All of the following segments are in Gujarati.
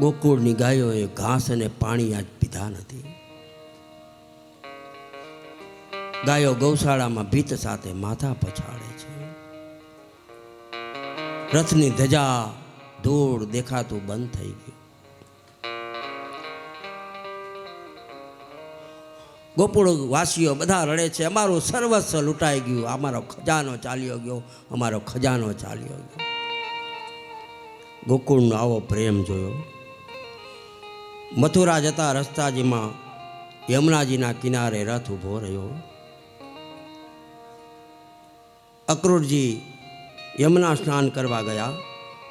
ગોકુળની ગાયોએ ઘાસ અને પાણી આજ પીધા નથી. ગાયો ગૌશાળામાં ભીત સાથે માથા પછાડે છે. રથની ધજા ધૂળ દેખાતું બંધ થઈ ગયું. ગોકુળ વાસીઓ બધા રડે છે, અમારું સર્વસ્વ લૂંટાઈ ગયું, અમારો ખજાનો ચાલ્યો ગયો, અમારો ખજાનો ચાલ્યો ગયો. ગોકુળનો આવો પ્રેમ જોયો. મથુરા જતા રસ્તાજીમાં યમુનાજીના કિનારે રથ ઊભો રહ્યો. અક્રૂરજી યમુના સ્નાન કરવા ગયા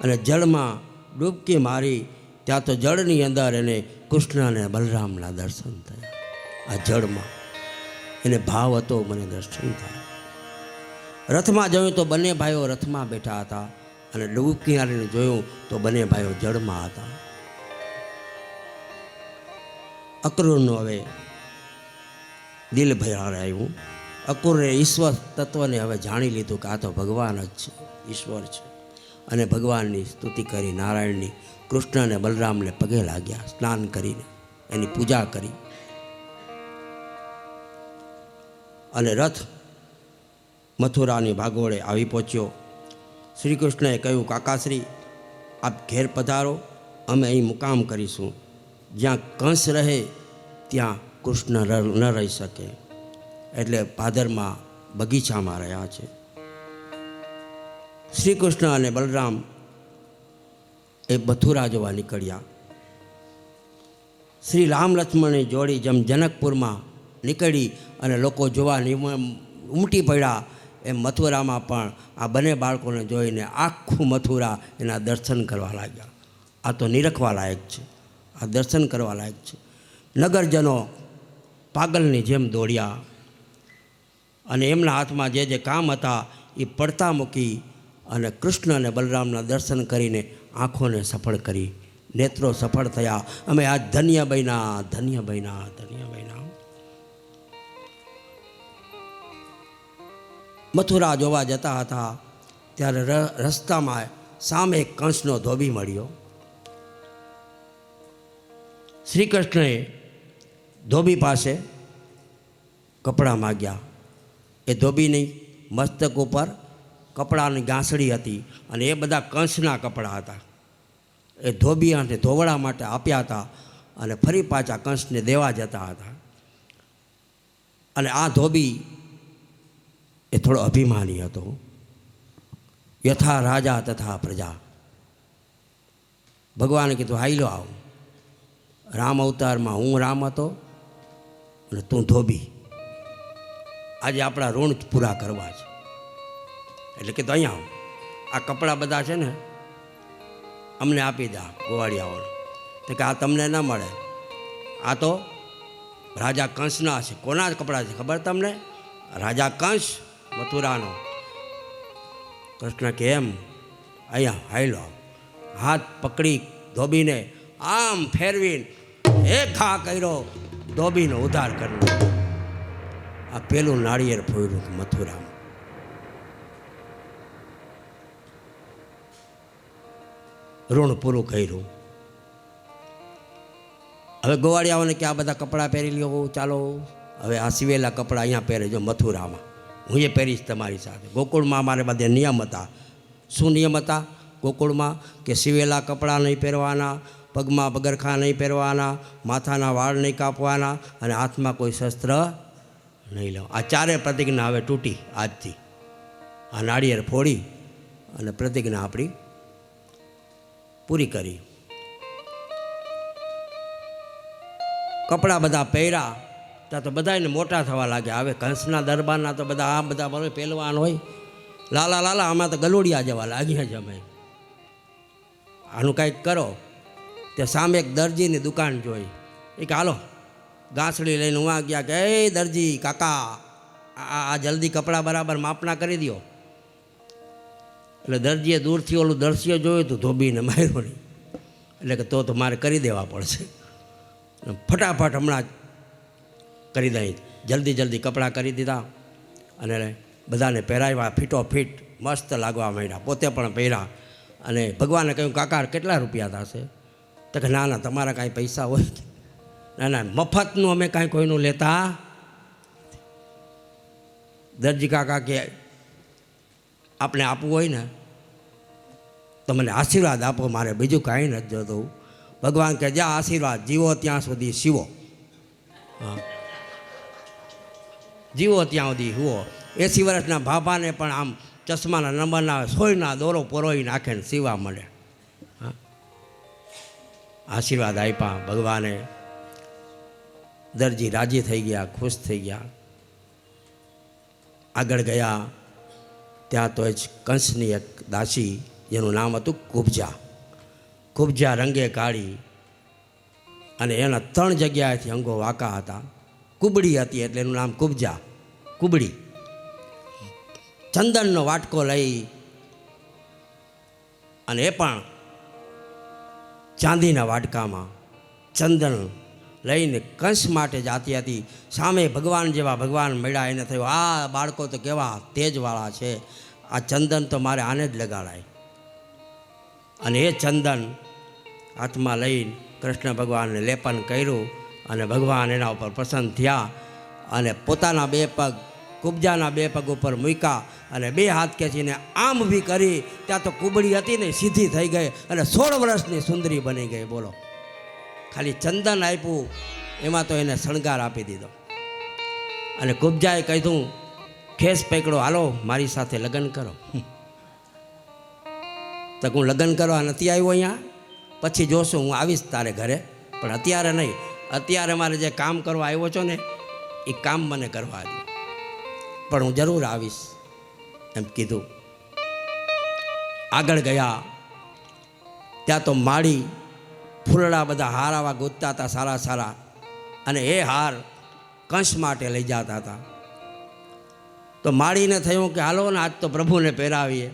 અને જળમાં ડૂબકી મારી. ત્યાં તો જળની અંદર એને કૃષ્ણ અને બલરામના દર્શન થયા. આ જળમાં એને ભાવ હતો, મને દર્શન થાય. રથમાં જોયું તો બંને ભાઈઓ રથમાં બેઠા હતા અને ડૂબકી મારીને જોયું તો બંને ભાઈઓ જળમાં હતા. અક્રૂરનું હવે દિલ ભરાયું. અક્રૂરે ઈશ્વર તત્વને હવે જાણી લીધું કે આ તો ભગવાન જ છે, ઈશ્વર છે. અને ભગવાનની સ્તુતિ કરી, નારાયણની, કૃષ્ણ અને બલરામને પગે લાગ્યા. સ્નાન કરીને એની પૂજા કરી અને રથ મથુરાની ભાગોળે આવી પહોંચ્યો. શ્રી કૃષ્ણએ કહ્યું, કાકાશ્રી આપ ઘેર પધારો, અમે અહીં મુકામ કરીશું. જ્યાં કંસ રહે ત્યાં કૃષ્ણ ન રહી શકે, એટલે ભાદરમાં બગીચામાં રહ્યા છે. શ્રી કૃષ્ણ અને બલરામ એ મથુરા જોવા નીકળ્યા. શ્રી રામ લક્ષ્મણની જોડી જેમ જનકપુરમાં નીકળી અને લોકો જોવા ઉમટી પડ્યા, એમ મથુરામાં પણ આ બંને બાળકોને જોઈને આખું મથુરા એના દર્શન કરવા લાગ્યા. આ તો નિરખવા લાયક છે, આ દર્શન કરવા લાયક છે. નગરજનો પાગલની જેમ દોડ્યા અને એમના હાથમાં જે જે કામ હતા એ પડતા મૂકી અને કૃષ્ણ અને બલરામના દર્શન કરીને આંખોને સફળ કરી, નેત્રો સફળ થયા. અમે આજ ધન્ય બન્યા, ધન્ય બન્યા, ધન્ય બન્યા. મથુરા જોવા જતા હતા ત્યારે રસ્તામાં સામે એક કંસનો ધોબી મળ્યો. શ્રી કૃષ્ણએ ધોબી પાસે કપડાં માગ્યા. એ ધોબીની મસ્તક ઉપર કપડાની ગાંસડી હતી અને એ બધા કંસના કપડાં હતા. એ ધોબી અને ધોવડા માટે આપ્યા હતા અને ફરી પાછા કંસને દેવા જતા હતા. અને આ ધોબી એ થોડો અભિમાની હતો. યથા રાજા તથા પ્રજા. ભગવાને કીધું, હાઈલો આવ. રામ અવતારમાં હું રામ હતો અને તું ધોબી. આજે આપણા ઋણ પૂરા કરવા છે, એટલે કે તો અહીંયા આ કપડાં બધા છે ને અમને આપી દે ગોવાળિયાઓને. તો કે આ તમને ન મળે, આ તો રાજા કંસના છે. કોના કપડાં છે ખબર તમને? રાજા કંસ મથુરાનો. કૃષ્ણ કે એમ, અહીંયા હાઈલો. હાથ પકડી ધોબીને આમ ફેરવીને એક ઘા કર્યો, ધોબીનો ઉદ્ધાર કર્યો. આ પેલું નાળિયેર ફોડ્યું મથુરામાં. ઋણ પૂરું કર્યું. હવે ગોવાળિયાઓને કે આ બધા કપડાં પહેરી લ્યો, ચાલો હવે આ સિવેલા કપડાં અહીંયા પહેરેજો મથુરામાં, હું એ પહેરીશ તમારી સાથે. ગોકુળમાં અમારે બધે નિયમ હતા. શું નિયમ હતા ગોકુળમાં? કે સિવેલા કપડાં નહીં પહેરવાના, પગમાં પગરખા નહીં પહેરવાના, માથાના વાળ નહીં કાપવાના અને હાથમાં કોઈ શસ્ત્ર નહીં લેવા. આ ચારે પ્રતિજ્ઞા હવે તૂટી આજથી. આ નાળિયેર ફોડી અને પ્રતિજ્ઞા આપણી પૂરી કરી. કપડાં બધા પહેર્યા ત્યાં તો બધાને મોટા થવા લાગ્યા. હવે કંસના દરબારના તો બધા આ બધા બરાબર પહેલવાન હોય, લાલા લાલા આમાં તો ગલુડિયા જવા લાગ્યા જ. અમે આનું કાંઈક કરો. તે સામે એક દરજીની દુકાન જોઈ. એ કે હાલો ગાંસડી લઈને હું ગયા કે એ દરજી કાકા, આ જલ્દી કપડાં બરાબર માપના કરી દો. એટલે દરજીએ દૂરથી ઓલું દર્શ્ય જોયું તો ધોબીને માર્યો નહીં. એટલે કે તો મારે કરી દેવા પડશે. ફટાફટ હમણાં કરી દઈ, જલ્દી જલ્દી કપડાં કરી દીધા અને બધાને પહેરાવ્યા. ફીટો ફીટ મસ્ત લાગવા માંડ્યા. પોતે પણ પહેર્યા અને ભગવાને કહ્યું, કાકા કેટલા રૂપિયા થશે? તો તો કે ના ના તમારા કાંઈ પૈસા હોય? ના ના, મફતનું અમે કાંઈ કોઈનું લેતા. દરજી કાકા કે આપણે આપવું હોય ને તો મને આશીર્વાદ આપો, મારે બીજું કાંઈ નથી જોતું. ભગવાન કે જ્યાં આશીર્વાદ, જીવો ત્યાં સુધી શીવો. હા, જીવો ત્યાં સુધી હુવો. 80 વર્ષના ભાભાને પણ આમ ચશ્માના નંબરના સોયના દોરો પરોઈ નાખે ને સીવા મળે. હા, આશીર્વાદ આપ્યા ભગવાને. દરજી રાજી થઈ ગયા, ખુશ થઈ ગયા. આગળ ગયા ત્યાં તો જ કંસની એક દાસી, જેનું નામ હતું કુબજા. કુબજા રંગે કાળી, અને એના 3 જગ્યાએથી અંગો વાંકા હતા. કુબડી હતી એટલે એનું નામ કુબજા, કુબડી. ચંદનનો વાટકો લઈ, અને એ પણ ચાંદીના વાટકામાં ચંદન લઈને કંસ માટે જાતી હતી. સામે ભગવાન જેવા ભગવાન મળ્યા. એને થયું આ બાળકો તો કેવા તેજવાળા છે, આ ચંદન તો મારે આને જ લગાડાય. અને એ ચંદન હાથમાં લઈને કૃષ્ણ ભગવાનને લેપન કર્યું, અને ભગવાન એના ઉપર પ્રસન્ન થયા. અને પોતાના 2 પગ કુબજાના 2 પગ ઉપર મૂક્યા, અને 2 હાથ ખેંચીને આમ ઊભી કરી. ત્યાં તો કુબડી હતી ને સીધી થઈ ગઈ, અને 16 વર્ષની સુંદરી બની ગઈ. બોલો, ખાલી ચંદન આપ્યું એમાં તો એને શણગાર આપી દીધો. અને કુબજાએ કહ્યું, ખેસ પકડો, હાલો મારી સાથે લગ્ન કરો. તો હું લગ્ન કરવા નથી આવ્યો અહીંયા, પછી જોશું, હું આવીશ તારે ઘરે, પણ અત્યારે નહીં. અત્યારે મારે જે કામ કરવા આવ્યો છો ને એ કામ મને કરવા દે, પણ હું જરૂર આવીશ એમ કીધું. આગળ ગયા ત્યાં તો માળી ફૂલડા બધા હાર આવા ગોતતા હતા સારા સારા, અને એ હાર કંસ માટે લઈ જતા હતા. તો માળીને થયું કે હાલો ને આજ તો પ્રભુને પહેરાવીએ.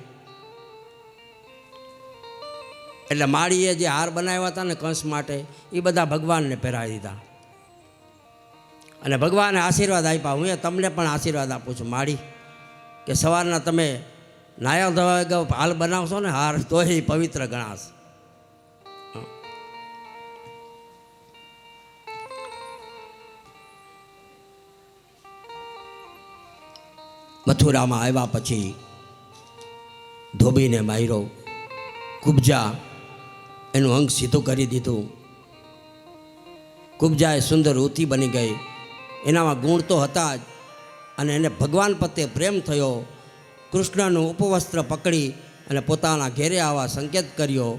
એટલે માળીએ જે હાર બનાવ્યા હતા ને કંસ માટે એ બધા ભગવાનને પહેરાવી દીધા. અને ભગવાને આશીર્વાદ આપ્યા. હું તમને પણ આશીર્વાદ આપું છું માળી, કે સવારના તમે નાયા ધોવા હાલ બનાવશો ને હાર તો એ પવિત્ર ગણાશે. મથુરામાં આવ્યા પછી ધોબીને માર્યો. કુબજા એનું અંગ સીધું કરી દીધું. કુબજાએ સુંદર રૂતી બની ગઈ. એનામાં ગુણ તો હતા જ, અને એને ભગવાન પ્રત્યે પ્રેમ થયો. કૃષ્ણનું ઉપવસ્ત્ર પકડી અને પોતાના ઘેરે આવવા સંકેત કર્યો.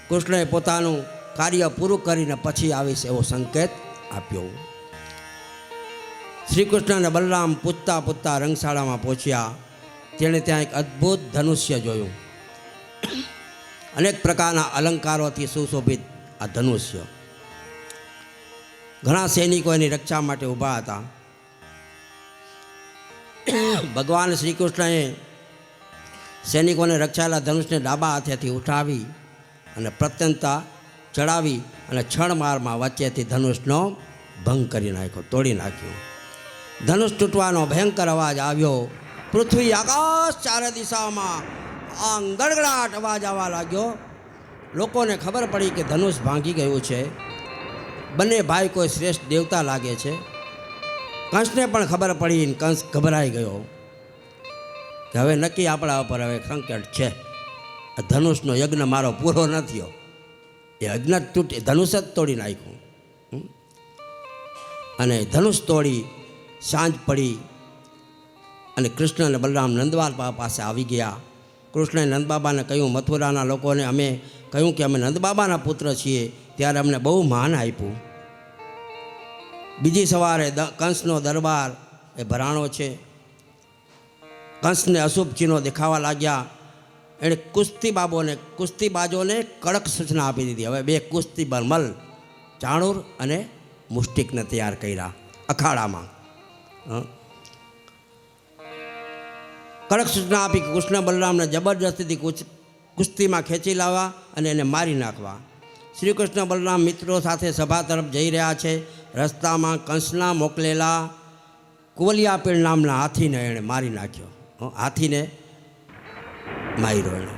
કૃષ્ણએ પોતાનું કાર્ય પૂરું કરીને પછી આવીશ એવો સંકેત આપ્યો. શ્રી કૃષ્ણ અને બલરામ પૂછતા પૂછતા રંગશાળામાં પહોંચ્યા. તેણે ત્યાં એક અદ્ભુત ધનુષ્ય જોયું. અનેક પ્રકારના અલંકારોથી સુશોભિત આ ધનુષ્ય. ઘણા સૈનિકો એની રક્ષા માટે ઊભા હતા. ભગવાન શ્રી કૃષ્ણએ સૈનિકોને રક્ષાયેલા ધનુષને ડાબા હાથેથી ઉઠાવી અને પ્રત્યંતા ચડાવી અને છણ મારમાં વચ્ચેથી ધનુષનો ભંગ કરી નાખ્યો, તોડી નાખ્યો. ધનુષ તૂટવાનો ભયંકર અવાજ આવ્યો. પૃથ્વી આકાશ ચારે દિશામાં આમ ગડગડાટ અવાજ આવવા લાગ્યો. લોકોને ખબર પડી કે ધનુષ ભાંગી ગયું છે. બંને ભાઈ કોઈ શ્રેષ્ઠ દેવતા લાગે છે. કંસને પણ ખબર પડી. કંસ ગભરાઈ ગયો કે હવે નક્કી આપણા ઉપર હવે સંકટ છે. ધનુષનો યજ્ઞ મારો પૂરો ન થયો. એ યજ્ઞ તૂટી, ધનુષ જ તોડી નાખ્યું. અને ધનુષ તોડી સાંજ પડી અને કૃષ્ણ અને બલરામ નંદબાબા પાસે આવી ગયા. કૃષ્ણએ નંદબાબાને કહ્યું, મથુરાના લોકોને અમે કહ્યું કે અમે નંદબાબાના પુત્ર છીએ, ત્યારે અમને બહુ માન આપ્યું. બીજી સવારે કંસનો દરબાર એ ભરાણો છે. કંસને અશુભ ચિહ્નો દેખાવા લાગ્યા. એણે કુસ્તીબાજોને કડક સૂચના આપી દીધી. હવે 2 કુસ્તી મલ ચાણૂર અને મુષ્ટિકને તૈયાર કર્યા અખાડામાં. કડક સૂચના આપી કે કૃષ્ણ બલરામને જબરજસ્તીથી કુસ્તીમાં ખેંચી લાવવા અને એને મારી નાખવા. શ્રી કૃષ્ણ બલરામ મિત્રો સાથે સભા તરફ જઈ રહ્યા છે. રસ્તામાં કંસના મોકલેલા કુવલિયાપીળ નામના હાથીને એણે મારી નાખ્યો. હાથીને માર્યો એણે,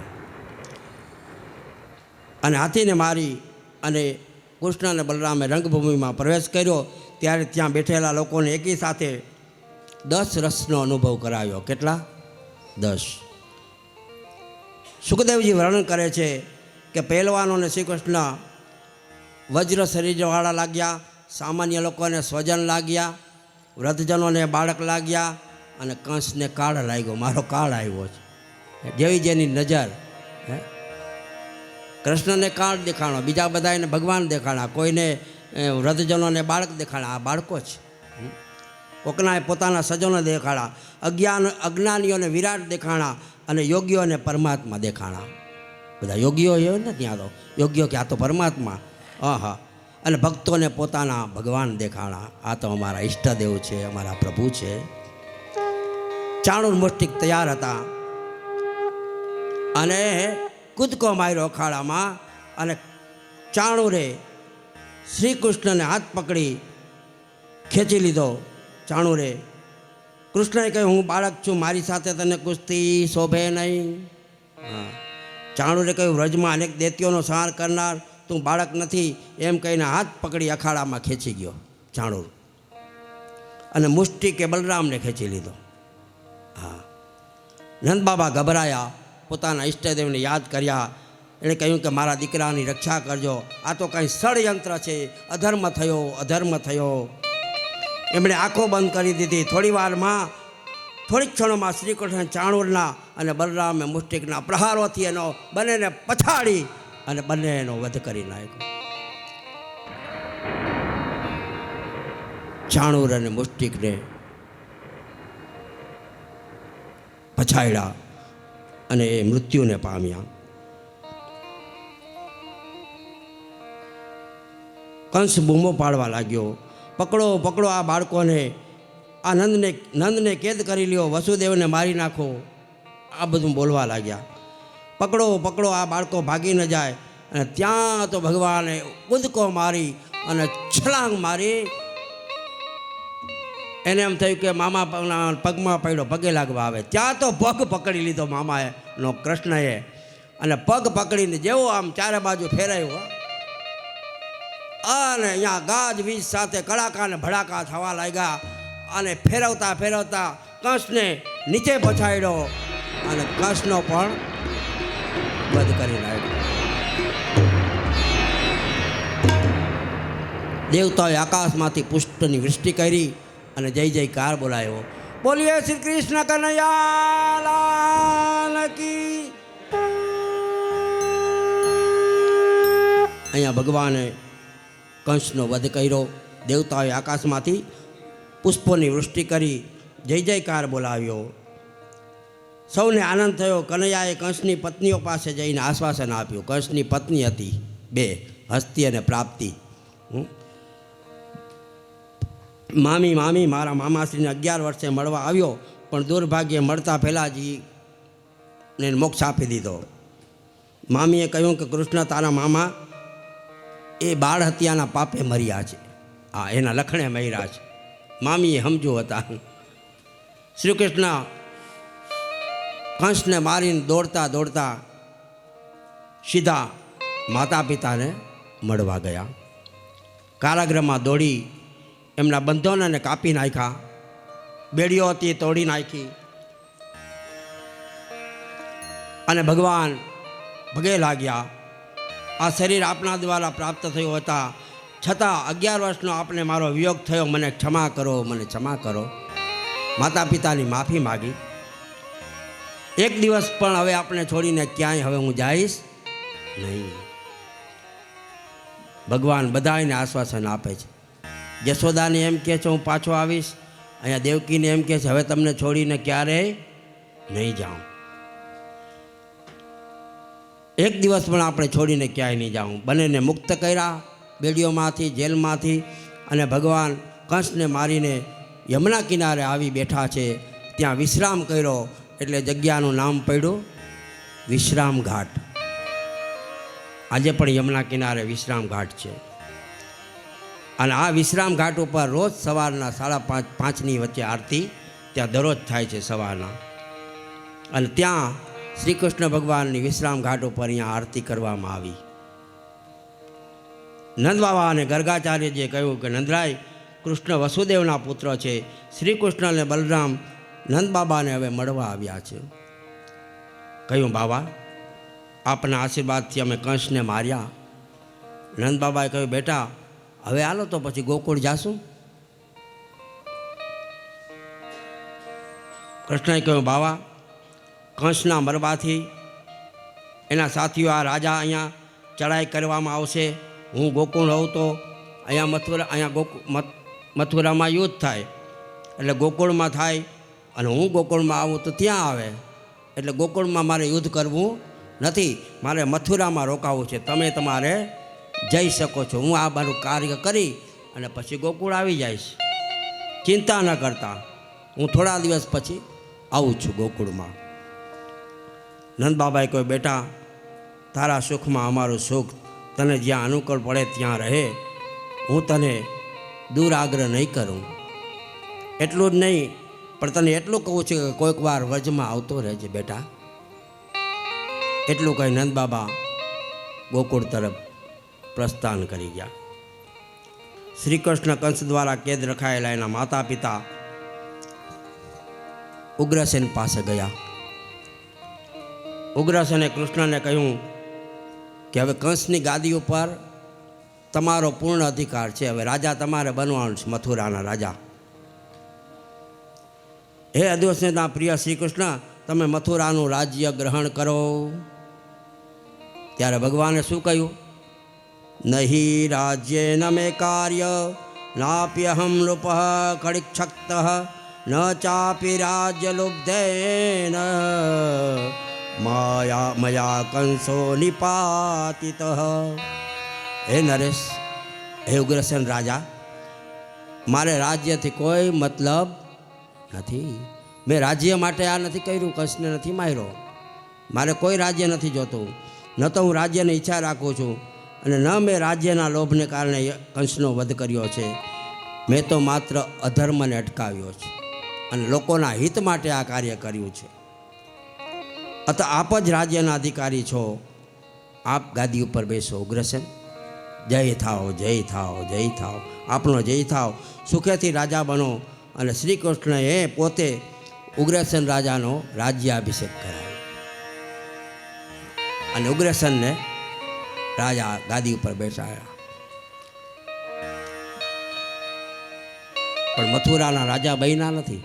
અને હાથીને મારી અને કૃષ્ણ અને બલરામે રંગભૂમિમાં પ્રવેશ કર્યો ત્યારે ત્યાં બેઠેલા લોકોને એકી સાથે 10 રસનો અનુભવ કરાવ્યો. કેટલા? 10. સુખદેવજી વર્ણન કરે છે કે પહેલવાનોને શ્રી કૃષ્ણ વજ્ર શરીરવાળા લાગ્યા, સામાન્ય લોકોને સ્વજન લાગ્યા, વૃદ્ધજનોને બાળક લાગ્યા અને કંસને કાળ લાગ્યો. મારો કાળ આવ્યો છે. જેવી જેની નજર કૃષ્ણને કાળ દેખાણો, બીજા બધાને ભગવાન દેખાણા, કોઈને વૃદ્ધજનોને બાળક દેખાણા. આ બાળકો છે. કોકનાએ પોતાના સજ્જનો દેખાડા, અજ્ઞાનીઓને વિરાટ દેખાણા અને યોગીઓને પરમાત્મા દેખાણા. બધા યોગીઓ હોય ને ત્યાં તો યોગીઓ કે આ તો પરમાત્મા. હા. અને ભક્તોને પોતાના ભગવાન દેખાણા. આ તો અમારા ઈષ્ટદેવ છે, અમારા પ્રભુ છે. ચાણૂર મુષ્ટિક તૈયાર હતા અને કૂદકો માર્યો અખાડામાં અને ચાણૂરે શ્રી કૃષ્ણને હાથ પકડી ખેંચી લીધો. ચાણૂરે કૃષ્ણએ કહ્યું, હું બાળક છું, મારી સાથે તને કુસ્તી શોભે નહીં. હા. ચાણૂરે કહ્યું, વ્રજમાં અનેક દૈત્યોનો સંહાર કરનાર તું બાળક નથી, એમ કહીને હાથ પકડી અખાડામાં ખેંચી ગયો ચાણૂર. અને મુષ્ટિકે બલરામને ખેંચી લીધો. હા. નંદબાબા ગભરાયા, પોતાના ઈષ્ટદેવને યાદ કર્યા. એણે કહ્યું કે મારા દીકરાની રક્ષા કરજો, આ તો કંઈ ષડયંત્ર છે, અધર્મ થયો, અધર્મ થયો. એમણે આંખો બંધ કરી દીધી. થોડીક ક્ષણોમાં શ્રી કૃષ્ણ ચાણૂરના અને બલરામે મુષ્ટિકના પ્રહારોથી એનો બંનેને પછાડી અને બંનેનો વધ કરી નાખ્યો. ચાણૂર અને મુષ્ટિકને પછાડ્યા અને એ મૃત્યુને પામ્યા. કંસ બૂમો પાડવા લાગ્યો, પકડો પકડો આ બાળકોને, આ નંદને કેદ કરી લ્યો, વસુદેવને મારી નાખો. આ બધું બોલવા લાગ્યા. પકડો પકડો આ બાળકો ભાગી ન જાય. અને ત્યાં તો ભગવાને કૂદકો મારી અને છલાંગ મારી. એને એમ થયું કે મામા પગમાં પડ્યો, પગે લાગવા આવે. ત્યાં તો પગ પકડી લીધો મામાએ નો કૃષ્ણએ, અને પગ પકડીને જેવો આમ ચારે બાજુ ફેરાયો અને અહીંયા ગાજવીજ સાથે કડાકા ને ભડાકા થવા લાગ્યા. અને ફેરવતા ફેરવતા કંસને નીચે પછાડ્યો અને કંસનો પણ વધ કરી નાખ્યો. દેવતાઓએ આકાશમાંથી પુષ્પની વૃષ્ટિ કરી અને જય જયકાર બોલાયો. બોલીએ શ્રી કૃષ્ણ કનૈયા લાલ કી. અહીંયા ભગવાને કંસનો વધ કર્યો. દેવતાઓએ આકાશમાંથી પુષ્પોની વૃષ્ટિ કરી જય જયકાર બોલાવ્યો. સૌને આનંદ થયો. કનૈયાએ કંસની પત્નીઓ પાસે જઈને આશ્વાસન આપ્યું. કંસની પત્ની હતી 2, હસ્તી અને પ્રાપ્તિ. મામી મારા મામાશ્રીને 11 વર્ષે મળવા આવ્યો, પણ દુર્ભાગ્યે મળતા પહેલાં જ ને મોક્ષ આપી દીધો. મામીએ કહ્યું કે કૃષ્ણ તારા મામા એ બાળ હત્યાના પાપે મર્યા છે. હા, એના લખણે મર્યા છે. મામીએ સમજુ હતા. શ્રી કૃષ્ણ કંસને મારીને દોડતા દોડતા સીધા માતા પિતાને મળવા ગયા. કારાગૃહમાં દોડી એમના બંધનોને કાપી નાખ્યા. બેડીઓ હતી તોડી નાખી અને ભગવાન ભગે લાગ્યા. આ શરીર આપના દ્વારા પ્રાપ્ત થયું હતા, છતાં 11 વર્ષનો આપને મારો વિયોગ થયો, મને ક્ષમા કરો, મને ક્ષમા કરો. માતા પિતાની માફી માગી. એક દિવસ પણ હવે આપણે છોડીને ક્યાંય હવે હું જઈશ નહીં. ભગવાન બધાને આશ્વાસન આપે છે. યશોદાને એમ કહે છે હું પાછો આવીશ. અહીંયા દેવકીને એમ કહે છે હવે તમને છોડીને ક્યારેય નહીં જાઉં. એક દિવસ પણ આપણે છોડીને ક્યાંય નહીં જાઉં. બંનેને મુક્ત કર્યા બેડીઓમાંથી, જેલમાંથી. અને ભગવાન કંસને મારીને યમુના કિનારે આવી બેઠા છે. ત્યાં વિશ્રામ કર્યો એટલે જગ્યાનું નામ પડ્યું વિશ્રામ ઘાટ. આજે પણ યમુના કિનારે વિશ્રામ ઘાટ છે. અને આ વિશ્રામ ઘાટ ઉપર રોજ સવારના 5:30ની વચ્ચે આરતી ત્યાં દરરોજ થાય છે સવારના. અને ત્યાં શ્રી કૃષ્ણ ભગવાનની વિશ્રામ ઘાટ ઉપર અહીંયા આરતી કરવામાં આવી. નંદ બાબા અને ગર્ગાચાર્યજીએ કહ્યું કે નંદરાય કૃષ્ણ વસુદેવના પુત્ર છે. શ્રી કૃષ્ણ અને બલરામ નંદ બાબાને હવે મળવા આવ્યા છે. કહ્યું બાબા, આપના આશીર્વાદથી અમે કંસને માર્યા. નંદ બાબાએ કહ્યું બેટા, હવે હાલો તો પછી ગોકુળ જાશું. કૃષ્ણએ કહ્યું બાબા, કંસના મરવાથી એના સાથીઓ આ રાજા અહીંયા ચડાઈ કરવામાં આવશે. હું ગોકુળ રહું તો અહીંયા મથુરામાં યુદ્ધ થાય, એટલે ગોકુળમાં થાય, અને હું ગોકુળમાં આવું તો ત્યાં આવે. એટલે ગોકુળમાં મારે યુદ્ધ કરવું નથી, મારે મથુરામાં રોકાવું છે. તમે તમારે જઈ શકો છો. હું આ મારું કાર્ય કરી અને પછી ગોકુળ આવી જઈશ. ચિંતા ન કરતા, હું થોડા દિવસ પછી આવું છું ગોકુળમાં. નંદ બાબાએ કહ્યું બેટા, તારા સુખમાં અમારું સુખ, તને જ્યાં અનુકૂળ પડે ત્યાં રહે. હું તને દૂર આગ્રહ નહીં કરું. એટલું જ નહીં, પણ તને એટલું કહું છું કે કોઈક વાર વ્રજમાં આવતો રહેજે બેટા. એટલું કહી નંદ બાબા ગોકુળ તરફ પ્રસ્થાન કરી ગયા. શ્રી કૃષ્ણ કંસ દ્વારા કેદ રખાયેલા એના માતા પિતા ઉગ્રસેન પાસે ગયા. ઉગ્રસેને કૃષ્ણને કહ્યું કે હવે કંસની ગાદી ઉપર તમારો પૂર્ણ અધિકાર છે. હવે રાજા તમારે બનવાનું છે, મથુરાના રાજા. હે અદ્વૈતના પ્રિય શ્રી કૃષ્ણ, તમે મથુરાનું રાજ્ય ગ્રહણ કરો. ત્યારે ભગવાને શું કહ્યું? નહીં રાજ્ય ન મે કાર્ય નાપ્યહમ નૃપ કળિક્ષક્ત ન ચાપી રાજ્ય લુબ્ધેન માયા મયા કંસો નિપાતિત. હે નરેશ, હે ઉગ્રસેન રાજા, મારે રાજ્યથી કોઈ મતલબ નથી. મેં રાજ્ય માટે આ નથી કર્યું, કંસને નથી માર્યો. મારે કોઈ રાજ્ય નથી જોતું. ન તો હું રાજ્યની ઈચ્છા રાખું છું, અને ન મેં રાજ્યના લોભને કારણે કંસનો વધ કર્યો છે. મેં તો માત્ર અધર્મને અટકાવ્યો છે અને લોકોના હિત માટે આ કાર્ય કર્યું છે. અત આપ જ રાજ્યના અધિકારી છો. આપ ગાદી ઉપર બેસો. ઉગ્રસેન, જય થાઓ, જય થાઓ, જય થાઓ, આપણો જય થાઓ. સુખેથી રાજા બનો. અને શ્રી કૃષ્ણએ પોતે ઉગ્રસેન રાજાનો રાજ્યાભિષેક કરાવ્યો અને ઉગ્રસેનને રાજા ગાદી ઉપર બેસાડ્યા. પણ મથુરાના રાજા બન્યા નથી.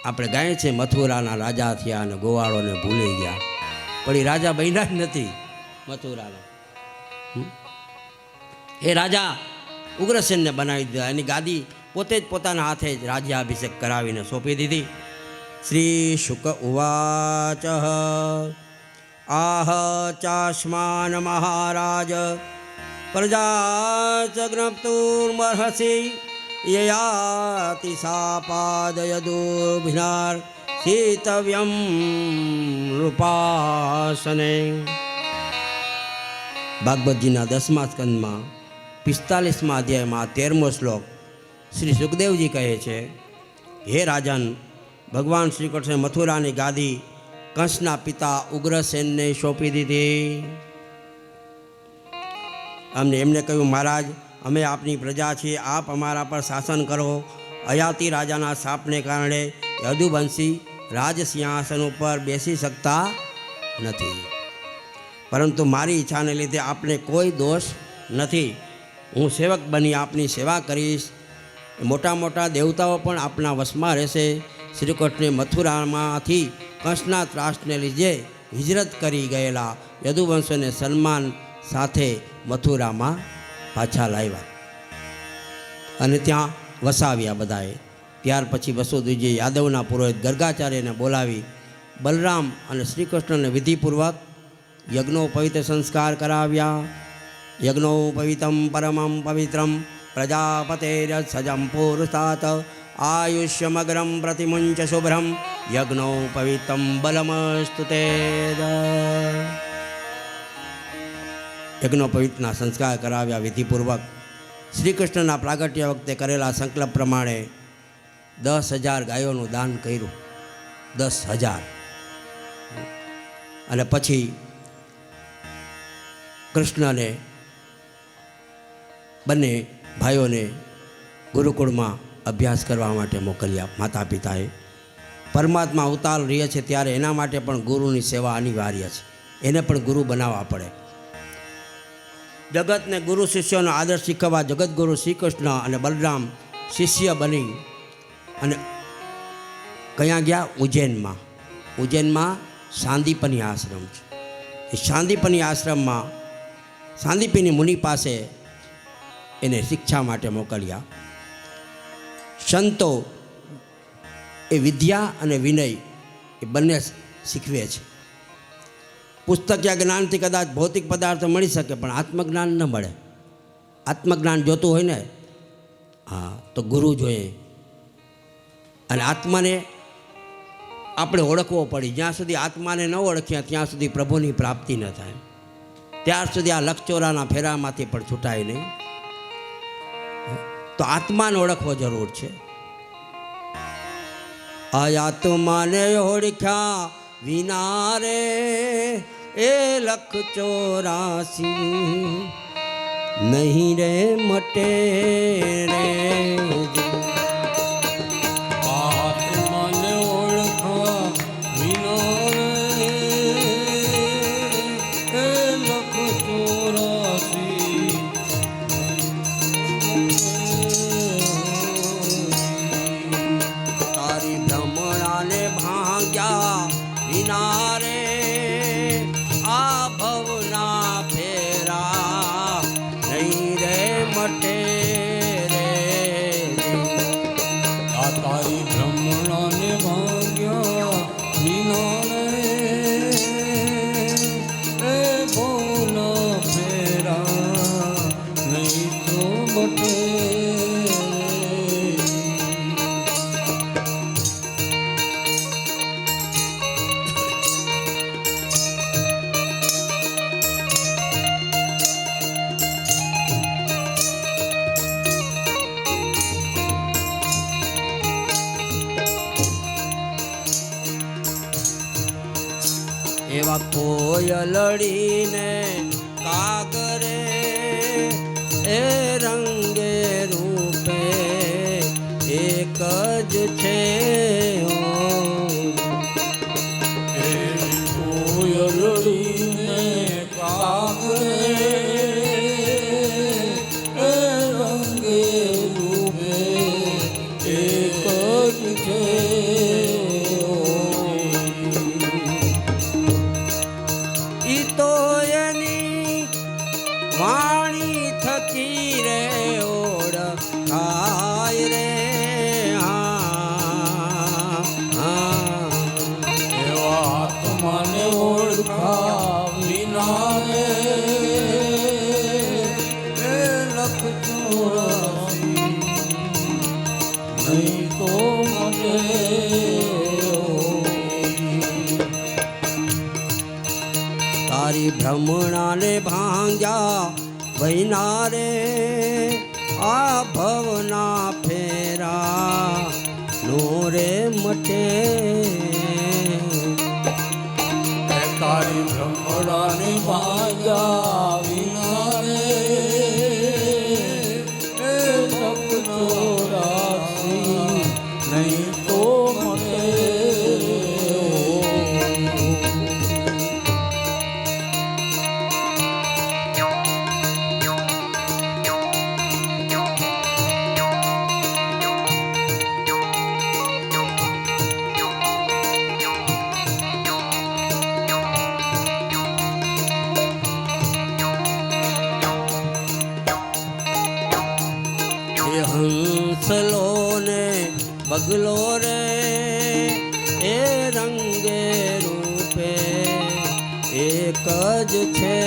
આપણે ગાય છે મથુરાના રાજા થયા અને ગોવાળોને ભૂલી ગયા, પણ એ રાજા બન્યા જ નથી મથુરાના. એ રાજા ઉગ્રસેનને બનાવી દીધા. એની ગાદી પોતે જ પોતાના હાથે જ રાજ્યાભિષેક કરાવીને સોંપી દીધી. શ્રી શુક ઉવાચ આહ ચાસ્માન મહારાજ પ્રજાચગ્નપ્તુર્મર્હસી યયાતિ સાપાદય દુર્ભિનાર સીતવ્યમ નૃપાસને. ભાગવતજીના 10મા સ્કંદમાં 45મા અધ્યાયમાં 13મો શ્લોક શ્રી સુખદેવજી કહે છે, હે રાજન, ભગવાન શ્રી કૃષ્ણે મથુરાની ગાદી કંસના પિતા ઉગ્રસેનને સોંપી દીધી. એમને કહ્યું, મહારાજ, અમે આપની પ્રજા છીએ, આપ અમારા પર શાસન કરો. અયાતિ રાજાના શાપને કારણે યદુવંશી રાજસિંહાસન ઉપર બેસી શકતા નથી, પરંતુ મારી ઈચ્છાને લીધે આપને કોઈ દોષ નથી. હું સેવક બની આપની સેવા કરીશ. મોટા મોટા દેવતાઓ પણ આપના વશમાં રહેશે. શ્રી કૃષ્ણે મથુરામાંથી કંસના ત્રાસને લીધે હિજરત કરી ગયેલા યદુવંશને સન્માન સાથે મથુરામાં પાછા લાવ્યા અને ત્યાં વસાવ્યા બધાએ. ત્યાર પછી વસુદેવજીએ યાદવના પુરોહિત ગર્ગાચાર્યને બોલાવી બલરામ અને શ્રી કૃષ્ણને વિધિપૂર્વક યજ્ઞોપવિત સંસ્કાર કરાવ્યા. યજ્ઞોપવિતમ પરમં પવિત્રમ પ્રજાપતેરસજમ પુરુષાત આયુષ્યમગ્રમ પ્રતિમુંચ શુભ્રમ યજ્ઞોપવિતમ બલમસ્તુતે. યજ્ઞોપવિતના સંસ્કાર કરાવ્યા વિધિપૂર્વક. શ્રી કૃષ્ણના પ્રાગટ્ય વખતે કરેલા સંકલ્પ પ્રમાણે 10,000 ગાયોનું દાન કર્યું. 10,000. અને પછી કૃષ્ણને બંને ભાઈઓને ગુરુકુળમાં અભ્યાસ કરવા માટે મોકલ્યા માતા પિતાએ. પરમાત્મા અવતાર રહે છે ત્યારે એના માટે પણ ગુરુની સેવા અનિવાર્ય છે, એને પણ ગુરુ બનાવવા પડે. જગતને ગુરુ શિષ્યોનો આદર શીખવવા જગતગુરુ શ્રી કૃષ્ણ અને બલરામ શિષ્ય બની અને કયાં ગયા? ઉજ્જૈનમાં. ઉજ્જૈનમાં સાંદીપની આશ્રમ છે. એ સાંદીપની આશ્રમમાં સાંદીપની મુનિ પાસે એને શિક્ષા માટે મોકલ્યા. સંતો એ વિદ્યા અને વિનય એ બંને શીખવે છે. પુસ્તકીય જ્ઞાનથી કદાચ ભૌતિક પદાર્થો મળી શકે પણ આત્મજ્ઞાન ન મળે. આત્મજ્ઞાન જોતું હોય ને, હા, તો ગુરુ જોઈએ. અને આત્માને આપણે ઓળખવો પડી. જ્યાં સુધી આત્માને ન ઓળખ્યા ત્યાં સુધી પ્રભુની પ્રાપ્તિ ન થાય. ત્યાર સુધી આ લક્ષચોરાના ફેરામાંથી પણ છૂટાય નહીં. તો આત્માને ઓળખવો જરૂર છે. આત્માને ઓળખ્યા વિના રે એ લખ 84 નહીં રે મટે રે. આત્માને ઓળખા વિના રે એ લખ 84 તારી ભ્રમણાને ભાગ્યા વિના રે આ ભવના ફેરા નહીં રે મટે રે. આ તારી ભ્રમણાને ભાગ્યા વિના રે એ ભવના ફેરા નહીં તો મટે. એવા કોયલડીને કાગરે એ રંગે રૂપે એક જ છે. કોયલડીને કાગરે એ રંગે રૂપે એક જ છે. ઈ તો એની વાણી થકી રે ઓળખાય રે. હા, હા. એવા આત્માને ઓળખા વિના રે એ લખ 84 નહીં તો મટે. તારી ભ્રમણાને ભાંગ્યા વૈના રે આ ભવના ફેરા નો રે મટે. તારી ભ્રમણાને ભાગ્યા વિના રે એ લખ 84 નહીં તો મટે. હંસલો ને બગલો રે એ રંગે રૂપે એક જ છે.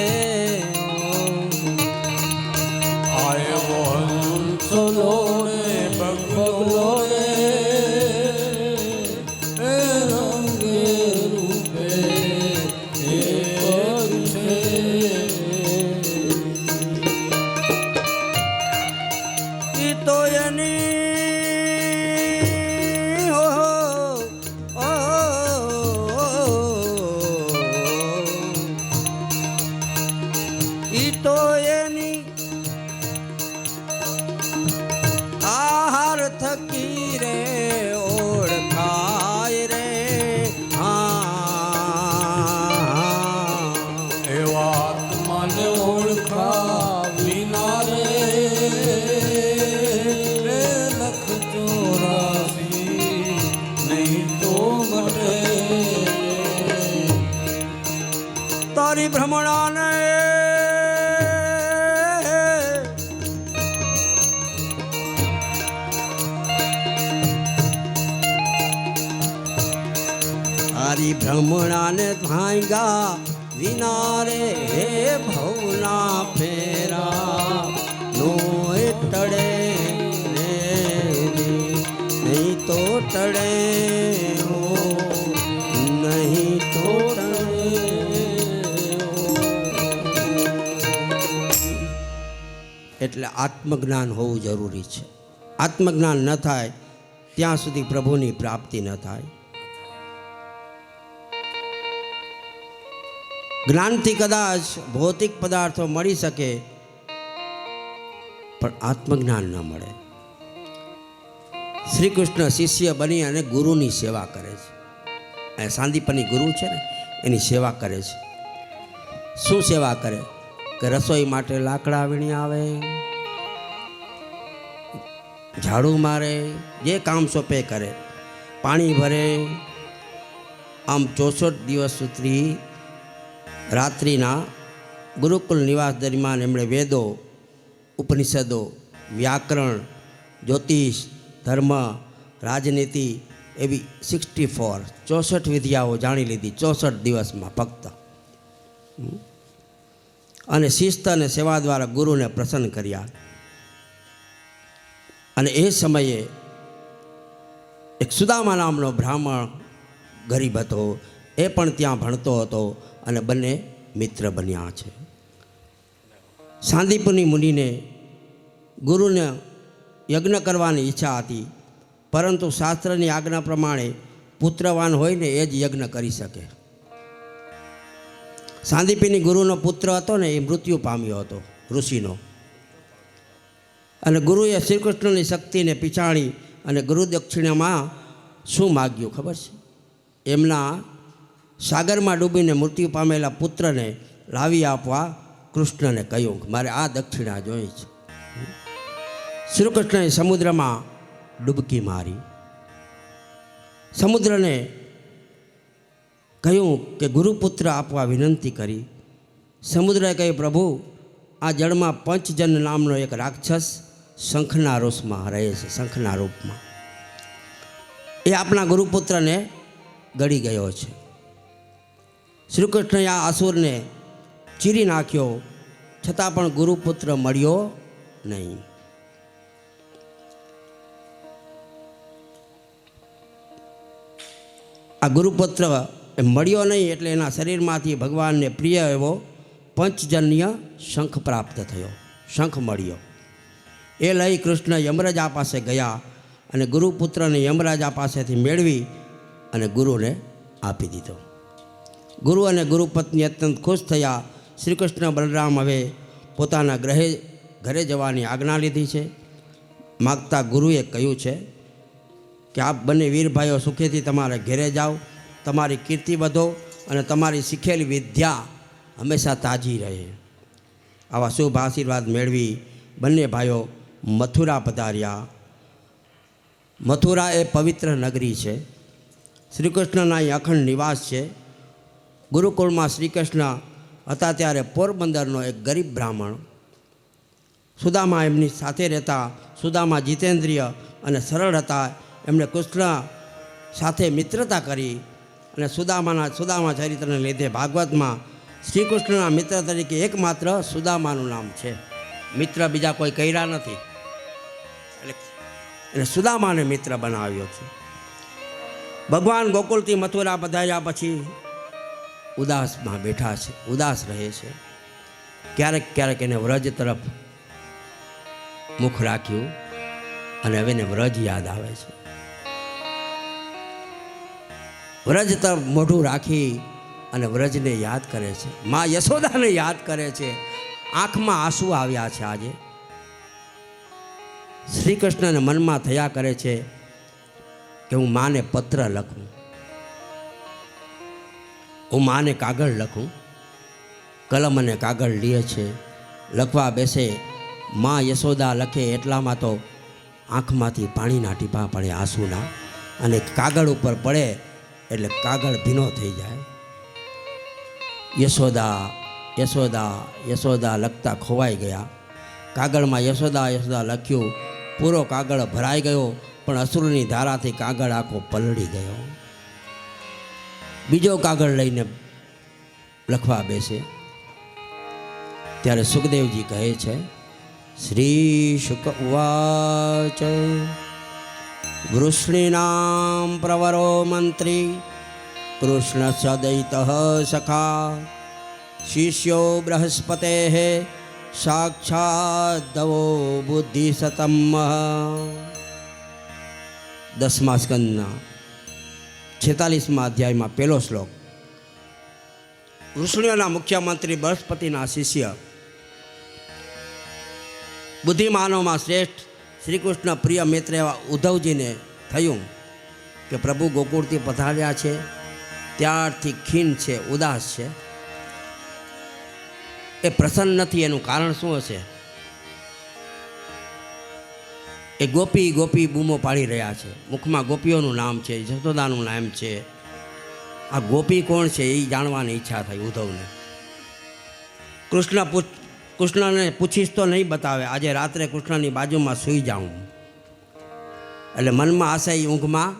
આયો હંસલો ને બગલો રે એ રંગે રૂપે એક જ છે. ઈ તો એની ઈ તો એની થકી રે ઓળખાય રે એવા આત્માને ઓળખા વિના રે લખ 84 નહીં તો મટે. તારી ભ્રમણાને તારી ભ્રમણાને ભાંગા વિના રે ભવના ફેરા નો ટળે રે નહીં તો ટળે હો નહીં તો ટળે. એટલે આત્મજ્ઞાન હોવું જરૂરી છે. આત્મજ્ઞાન ન થાય ત્યાં સુધી પ્રભુની પ્રાપ્તિ ન થાય. જ્ઞાનથી કદાચ ભૌતિક પદાર્થો મળી શકે પણ આત્મજ્ઞાન ન મળે. શ્રી કૃષ્ણ શિષ્ય બની અને ગુરુની સેવા કરે છે. એ સાંદીપની ગુરુ છે ને એની સેવા કરે છે. શું સેવા કરે કે રસોઈ માટે લાકડા વીણી આવે, ઝાડુ મારે, જે કામ સોંપે કરે, પાણી ભરે. આમ 64 દિવસ સુધી રાત્રિના ગુરુકુલ નિવાસ દરમિયાન એમણે વેદો, ઉપનિષદો, વ્યાકરણ, જ્યોતિષ, ધર્મ, રાજનીતિ એવી 64 વિદ્યાઓ જાણી લીધી 64 દિવસમાં ફક્ત. અને શિસ્ત અને સેવા દ્વારા ગુરુને પ્રસન્ન કર્યા. અને એ સમયે એક સુદામા નામનો બ્રાહ્મણ ગરીબ હતો, એ પણ ત્યાં ભણતો હતો અને બંને મિત્ર બન્યા છે. સાંદીપની મુનિને ગુરુને યજ્ઞ કરવાની ઈચ્છા હતી, પરંતુ શાસ્ત્રની આજ્ઞા પ્રમાણે પુત્રવાન હોય ને એ જ યજ્ઞ કરી શકે. સાંદીપની ગુરુનો પુત્ર હતો ને એ મૃત્યુ પામ્યો હતો ઋષિનો. અને ગુરુએ શ્રીકૃષ્ણની શક્તિને પીછાણી અને ગુરુ દક્ષિણામાં શું માગ્યું ખબર છે? એમના સાગરમાં ડૂબીને મૃત્યુ પામેલા પુત્રને લાવી આપવા કૃષ્ણને કહ્યું કે મારે આ દક્ષિણા જોઈ છે. શ્રીકૃષ્ણએ સમુદ્રમાં ડૂબકી મારી. સમુદ્રને કહ્યું કે ગુરુપુત્ર આપવા વિનંતી કરી. સમુદ્રએ કહ્યું પ્રભુ, આ જળમાં પંચજન નામનો એક રાક્ષસ શંખના રોષમાં રહે છે, શંખના રૂપમાં. એ આપણા ગુરુપુત્રને ગળી ગયો છે. શ્રીકૃષ્ણએ આ અસુરને ચીરી નાખ્યો, છતાં પણ ગુરુપુત્ર મળ્યો નહીં. આ ગુરુપુત્ર મળ્યો નહીં એટલે એના શરીરમાંથી ભગવાનને પ્રિય એવો પંચજન્ય શંખ પ્રાપ્ત થયો, શંખ મળ્યો. એ લઈ કૃષ્ણ યમરાજા પાસે ગયા અને ગુરુપુત્રને યમરાજા પાસેથી મેળવી અને ગુરુને આપી દીધો. ગુરુ અને ગુરુપત્ની અત્યંત ખુશ થયા. શ્રી કૃષ્ણ બલરામ હવે પોતાના ઘરે જવાની આજ્ઞા લીધી છે. માગતા ગુરુએ કહ્યું છે કે આપ બંને વીરભાઈઓ સુખેથી તમારા ઘરે જાઓ, તમારી કીર્તિ વધો અને તમારી શીખેલી વિદ્યા હંમેશા તાજી રહે. આવા શુભ આશીર્વાદ મેળવી બંને ભાઈઓ મથુરા પધાર્યા. મથુરા એ પવિત્ર નગરી છે. શ્રી કૃષ્ણના અહીં અખંડ નિવાસ છે. ગુરુકુળમાં શ્રી કૃષ્ણ હતા ત્યારે પોરબંદરનો એક ગરીબ બ્રાહ્મણ સુદામા એમની સાથે રહેતા. સુદામા જીતેન્દ્રિય અને સરળ હતા. એમણે કૃષ્ણ સાથે મિત્રતા કરી અને સુદામા ચરિત્રને લીધે ભાગવતમાં શ્રી કૃષ્ણના મિત્ર તરીકે એકમાત્ર સુદામાનું નામ છે. મિત્ર બીજા કોઈ કર્યા નથી, એટલે સુદામાને મિત્ર બનાવ્યો છે. ભગવાન ગોકુલથી મથુરા પધાર્યા પછી ઉદાસમાં બેઠા છે, ઉદાસ રહે છે. ક્યારેક ક્યારેક એને વ્રજ તરફ મુખ રાખ્યું અને હવે એને વ્રજ યાદ આવે છે. વ્રજ તરફ મોઢું રાખી અને વ્રજને યાદ કરે છે, મા યશોદાને યાદ કરે છે. આંખમાં આંસુ આવ્યા છે આજે. શ્રી કૃષ્ણને મનમાં થયા કરે છે કે હું માને પત્ર લખું, હું માને કાગળ લખું. કલમ અને કાગળ લે છે, લખવા બેસે. માં યશોદા લખે એટલામાં તો આંખમાંથી પાણીના ટીપા પડે, આંસુના, અને કાગળ ઉપર પડે એટલે કાગળ ભીનો થઈ જાય. યશોદા યશોદા યશોદા લખતા ખોવાઈ ગયા. કાગળમાં યશોદા યશોદા લખ્યું, પૂરો કાગળ ભરાઈ ગયો, પણ અસુરની ધારાથી કાગળ આખો પલળી ગયો. બીજો કાગળ લઈને લખવા બેસે ત્યારે સુખદેવજી કહે છે, શ્રી શુક ઉવાચ વૃષ્ણીનામ પ્રવરો મંત્રી કૃષ્ણ સદૈત સખા શિષ્યો બૃહસ્પતે સાક્ષાત દવો બુદ્ધિ સતમ. 10મા સ્કંદના 46મા અધ્યાયમાં પહેલો શ્લોક. ઋષિઓના મુખ્યમંત્રી બૃહસ્પતિના શિષ્ય બુદ્ધિમાનોમાં શ્રેષ્ઠ શ્રી કૃષ્ણ પ્રિય મિત્ર એવા ઉદ્ધવજીને થયું કે પ્રભુ ગોકુળથી પધાર્યા છે, ત્યારથી ખીન છે, ઉદાસ છે, એ પ્રસન્ન નથી. એનું કારણ શું હશે? એ ગોપી ગોપી બૂમો પાડી રહ્યા છે, મુખમાં ગોપીઓનું નામ છે, જશોદાનું નામ છે. આ ગોપી કોણ છે એ જાણવાની ઈચ્છા થઈ ઉદ્ધવને. કૃષ્ણને પૂછીશ તો નહીં બતાવે, આજે રાત્રે કૃષ્ણની બાજુમાં સૂઈ જાઉં. એટલે મનમાં આશે એ ઊંઘમાં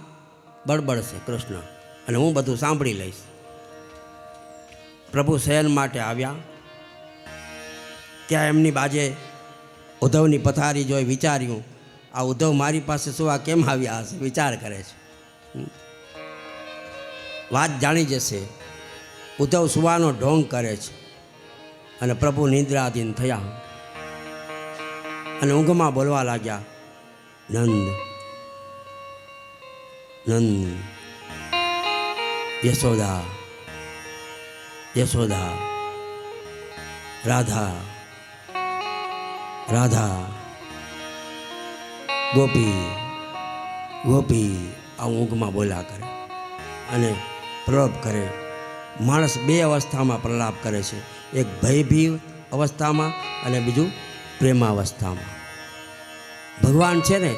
બળબડશે કૃષ્ણ, અને હું બધું સાંભળી લઈશ. પ્રભુ શયન માટે આવ્યા, ત્યાં એમની બાજે ઉદ્ધવની પથારી જોઈ વિચાર્યું, આ ઉદ્ધવ મારી પાસે સુવા કેમ આવ્યા હશે, વિચાર કરે છે. વાત જાણી જશે. ઉદ્ધવ સુવાનો ઢોંગ કરે છે અને પ્રભુ નિદ્રાધીન થયા અને ઊંઘમાં બોલવા લાગ્યા, નંદ નંદ યશોદા યશોદા રાધા રાધા ગોપી ગોપી. આ ઊંઘમાં બોલ્યા કરે અને પ્રલાપ કરે. માણસ બે અવસ્થામાં પ્રલાપ કરે છે, એક ભયભીત અવસ્થામાં અને બીજું પ્રેમાવસ્થામાં. ભગવાન છે ને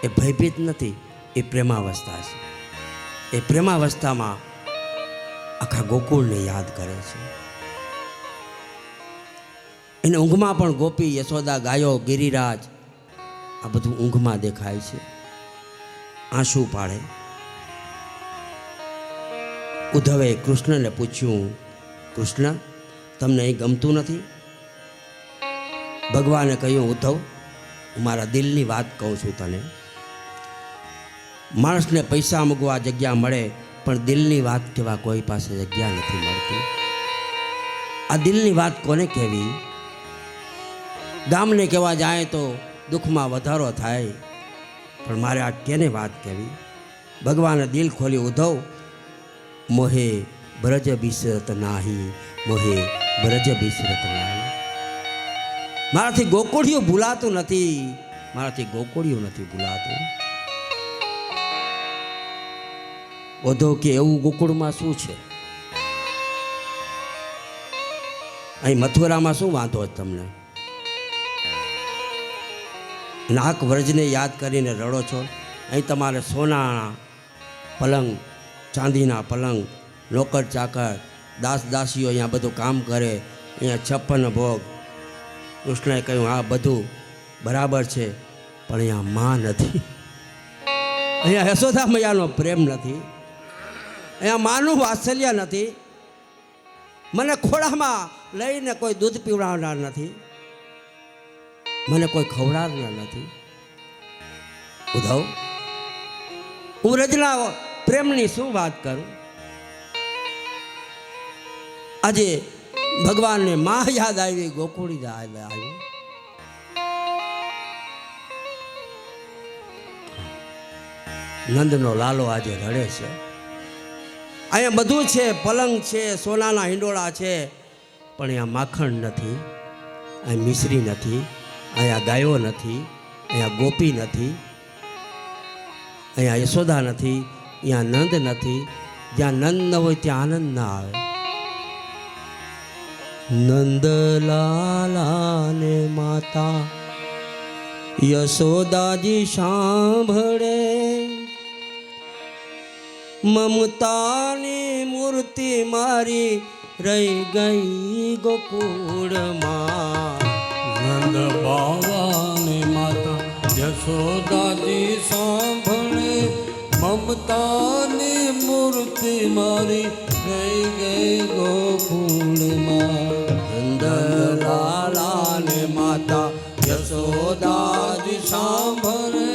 એ ભયભીત નથી, એ પ્રેમાવસ્થા છે. એ પ્રેમાવસ્થામાં આખા ગોકુળને યાદ કરે છે. એને ઊંઘમાં પણ ગોપી, યશોદા, ગાયો, ગિરિરાજ આ બધું ઊંઘમાં દેખાય છે. આંસુ પાડે. ઉદ્ધવે કૃષ્ણને પૂછ્યું, કૃષ્ણ તમને અહીં ગમતું નથી? ભગવાને કહ્યું, ઉદ્ધવ હું મારા દિલની વાત કહું છું તને. માણસને પૈસા મૂકવા જગ્યા મળે, પણ દિલની વાત કહેવા કોઈ પાસે જગ્યા નથી મળતી. આ દિલની વાત કોને કહેવી? ગામને કહેવા જાય તો દુઃખમાં વધારો થાય, પણ મારે આ કેને વાત કહેવી? ભગવાને દિલ ખોલી, ઉદ્ધવ મોહે બ્રજ બિસરત નાહી, મોહે બ્રજ બિસરત નાહી. મારાથી ગોકુળિયું ભૂલાતું નથી, મારાથી ગોકુળિયું નથી ભૂલાતું. ઉદ્ધવ કે એવું ગોકુળમાં શું છે? અહીં મથુરામાં શું વાંધો છે તમને? નાક વ્રજને યાદ કરીને રડો છો. અહીં તમારે સોનાના પલંગ, ચાંદીના પલંગ, નોકર ચાકર, દાસ દાસીઓ અહીંયા બધું કામ કરે, અહીંયા 56 ભોગ. કૃષ્ણએ કહ્યું, આ બધું બરાબર છે, પણ અહીંયા માં નથી. અહીંયા યશોદા મૈયાનો પ્રેમ નથી, અહીંયા માનું વાત્સલ્ય નથી. મને ખોળામાં લઈને કોઈ દૂધ પીવડાવનાર નથી, મને કોઈ ખવડાવનાર નથી. ઉદ્ધવ હું રજના પ્રેમની શું વાત કરું? આજે ભગવાનને માં યાદ આવી, ગોકુળી યાદ આવી. નંદનો લાલો આજે રડે છે. અહીંયા બધું છે, પલંગ છે, સોનાના હિંડોળા છે, પણ અહીંયા માખણ નથી, અહીં મિશ્રી નથી, અહીંયા ગાયો નથી, અહીંયા ગોપી નથી, અહીંયા યશોદા નથી, અહીંયા નંદ નથી. જ્યાં નંદ ન હોય ત્યાં આનંદ ના આવે. નંદલાલાને માતા યશોદાજી સાંભળે, મમતાની મૂર્તિ મારી રહી ગઈ ગોકુળમાં. નંદ બાવાની માતા યશોદાજી સાંભળે, મમતાની મૂર્તિ મારી રહી ગઈ ગોકુળમાં. નંદલાલાને માતા યશોદાજી સાંભળે,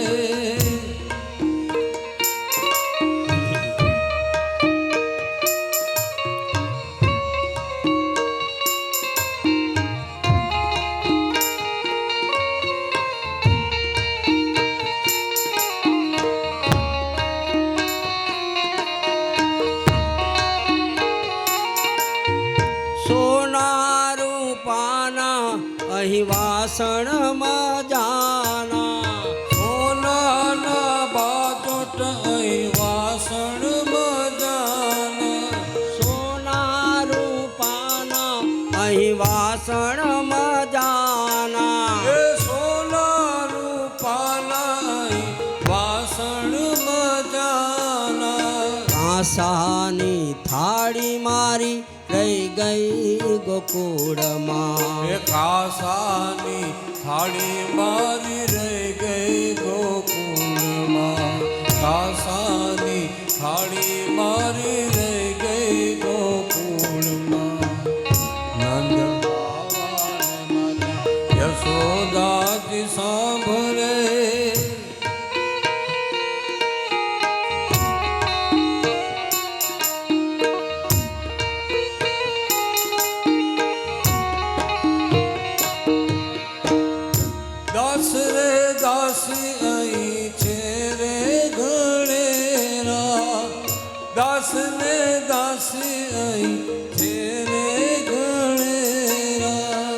સોના રૂપાના અહીં વાસણમાં જાના. સોનાના બાજોટ અહીં વાસણ મજાના. સોના રૂપાના અહીં વાસણમાં જાના. એ સોના રૂપાના અહીં વાસણ મજાના. કાંસાની થાળી મારી રહી ગઈ ગોકુળમાં. એ કાસાની થાળી મારી રહી ગઈ ગોકુળમાં. કાસાની થાળી મારી રહી ગઈ ગોકુળમાં. નંદ બાવાને માતા યશોદાજી સાંભળે, દાસ રે દાસી અહીં છે રે ઘણેરા. દાસ ને દાસી અહીં છે રે ઘણેરા.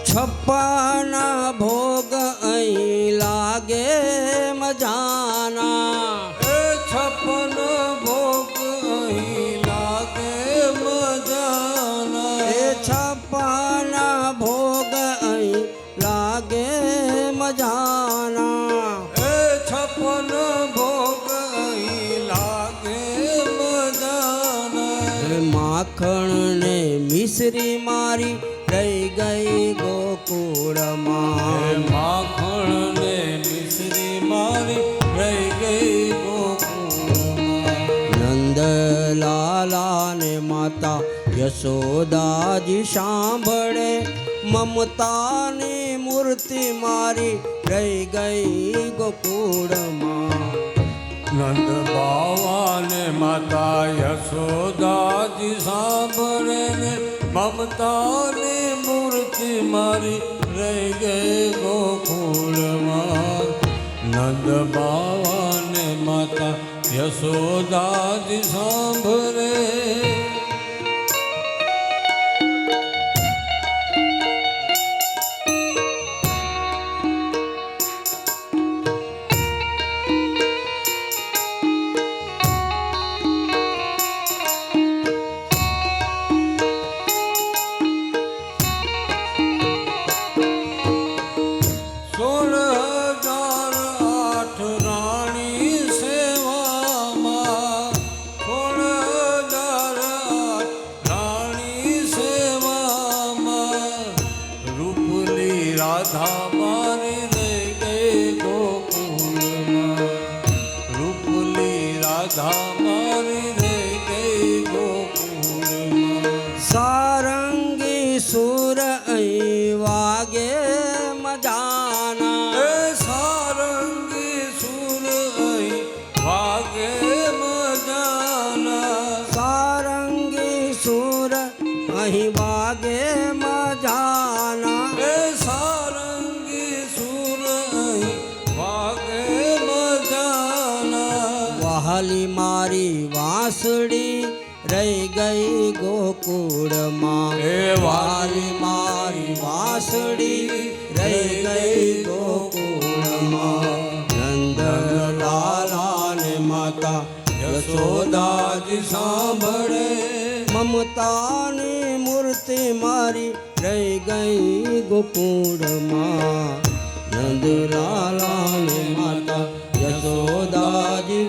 છપ્પના ભોગ અહીં લાગે મજાના. એ છપ્પન ભોગ અહીં લાગે મજાના. એ છપ્પના ભોગ અહીં લાગે મજાના. એ છપ્પન ભોગ અહીં લાગે મજાના. એ માખણ ને મિશ્રી મારી રહી ગઈ ગોકુળમાં. માખણ ને મિશ્રી મારી રહી ગઈ ગોકુળમાં. નંદલાલાને માતા યશોદાજી સાંભળે, મમતાની મૂર્તિ મારી રહી ગઈ ગોકુળમાં. નંદ બાવાને માતા યશોદાજી સાંભળે ને, મમતાની મૂર્તિ મારી રહી ગઈ ગોકુળમાં. નંદ બાવાને માતા યશોદાજી સાંભળે, રાધા મારી રહી ગઈ ગોકુળમાં. રૂપલી રાધા મારી રહી ગઈ ગોકુળમાં. સારંગી સુર અહીં વાગે મજાના. એ સારંગી સુર અહીં વાગે મજાના. સારંગી સુર નહીં વાગે મજાના એ સારંગી સુર અહીં વાગે મજાના વહાલી મારી વાંસળી રહી ગઈ ગોકુળમાં એ વાલી મારી વાંસળી રહી ગઈ ગોકુળમાં નંદલાલા ને માતા યશોદાજી સાંભળે મમતાની મૂર્તિ મારી રહી ગઈ ગોકુળમાં નંદલાલા ને માતા યશોદાજી